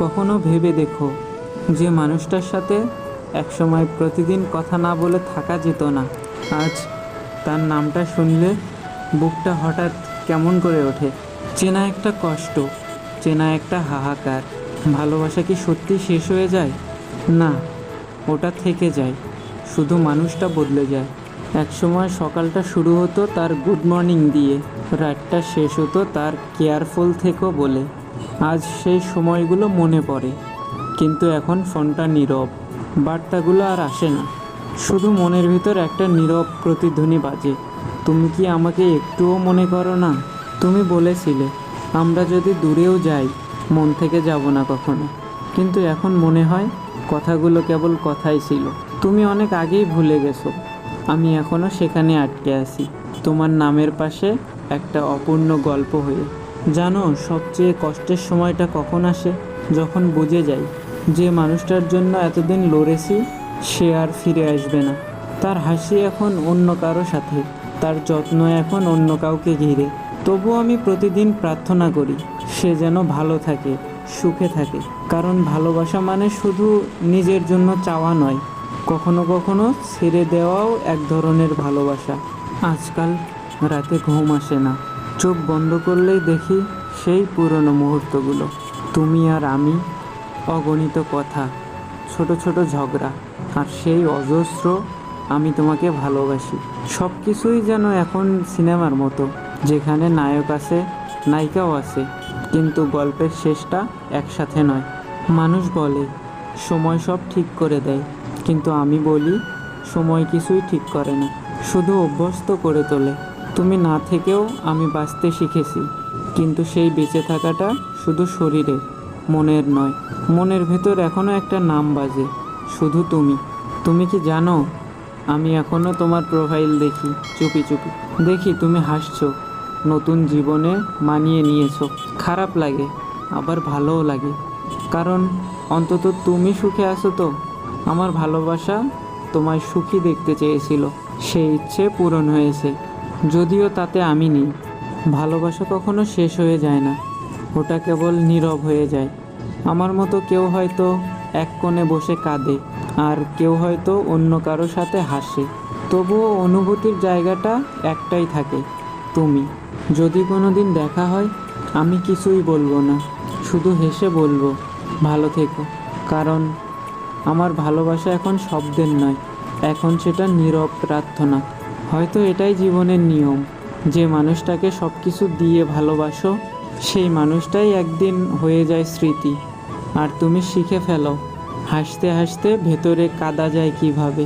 কখনো ভেবে দেখো, যে মানুষটার সাথে একসময় প্রতিদিন কথা না বলে থাকা যেত না, আজ তার নামটা শুনলে বুকটা হঠাৎ কেমন করে ওঠে। চেনা একটা কষ্ট, চেনা একটা হাহাকার। ভালোবাসা কি সত্যি শেষ হয়ে যায়? না, ওটা থেকে যায়, শুধু মানুষটা বদলে যায়। একসময় সকালটা শুরু হতো তার গুড মর্নিং দিয়ে, রাতটা শেষ হতো তার কেয়ারফুল থেকো বলে। আজ সেই সময়গুলো মনে পড়ে, কিন্তু এখন ফোনটা নীরব, বার্তাগুলো আর আসে না। শুধু মনের ভিতর একটা নীরব প্রতিধ্বনি বাজে। তুমি কি আমাকে একটুও মনে করো না? তুমি বলেছিলে আমরা যদি দূরেও যাই, মন থেকে যাব না কখনো। কিন্তু এখন মনে হয় কথাগুলো কেবল কথাই ছিল। তুমি অনেক আগেই ভুলে গেছো, আমি এখনও সেখানে আটকে আছি, তোমার নামের পাশে একটা অপূর্ণ গল্প হয়ে। জানো সবচেয়ে কষ্টের সময়টা কখন আসে? যখন বুঝে যাই যে মানুষটার জন্য এতদিন লড়েছি সে আর ফিরে আসবে না। তার হাসি এখন অন্য কারো সাথে, তার যত্ন এখন অন্য কাউকে ঘিরে। তবুও আমি প্রতিদিন প্রার্থনা করি সে যেন ভালো থাকে, সুখে থাকে। কারণ ভালোবাসা মানে শুধু নিজের জন্য চাওয়া নয়, কখনো কখনো ছেড়ে দেওয়াও এক ধরনের ভালোবাসা। আজকাল রাতে ঘুম আসে না, চোখ বন্ধ করলেই দেখি সেই পুরনো মুহূর্তগুলো, তুমি আর আমি, অগণিত কথা, ছোট ছোট ঝগড়া, আর সেই অজস্র আমি তোমাকে ভালোবাসি। সব কিছুই যেন এখন সিনেমার মতো, যেখানে নায়ক আছে, নায়িকাও আছে, কিন্তু গল্পের শেষটা একসাথে নয়। মানুষ বলে সময় সব ঠিক করে দেয়, কিন্তু আমি বলি সময় কিছুই ঠিক করে না, শুধু অভ্যস্ত করে তোলে। তুমি না থেকেও আমি বাঁচতে শিখেছি, কিন্তু সেই বেঁচে থাকাটা শুধু শরীরে, মনের নয়। মনের ভেতর এখনও একটা নাম বাজে, শুধু তুমি। তুমি কি জানো, আমি এখনও তোমার প্রোফাইল দেখি, চুপি চুপি দেখি তুমি হাসছো, নতুন জীবনে মানিয়ে নিয়েছো। খারাপ লাগে, আবার ভালোও লাগে, কারণ অন্তত তুমি সুখে আছো তো। আমার ভালোবাসা তোমায় সুখী দেখতে চেয়েছিল, সেই ইচ্ছে পূরণ হয়েছে, যদিও তাতে আমি নেই। ভালোবাসা কখনো শেষ হয়ে যায় না, ওটা কেবল নীরব হয়ে যায়। আমার মতো কেউ হয়তো এক কোণে বসে কাঁদে, আর কেউ হয়তো অন্য কারো সাথে হাসে, তবুও অনুভূতির জায়গাটা একটাই থাকে, তুমি। যদি কোনো দিন দেখা হয়, আমি কিছুই বলবো না, শুধু হেসে বলবো ভালো থেকো। কারণ আমার ভালোবাসা এখন শব্দের নয়, এখন সেটা নীরব প্রার্থনা। হয়তো এটাই জীবনের নিয়ম, যে মানুষটাকে সব কিছু দিয়ে ভালোবাসো, সেই মানুষটাই একদিন হয়ে যায় স্মৃতি। আর তুমি শিখে ফেলো হাসতে হাসতে ভেতরে কাঁদা যায় কিভাবে।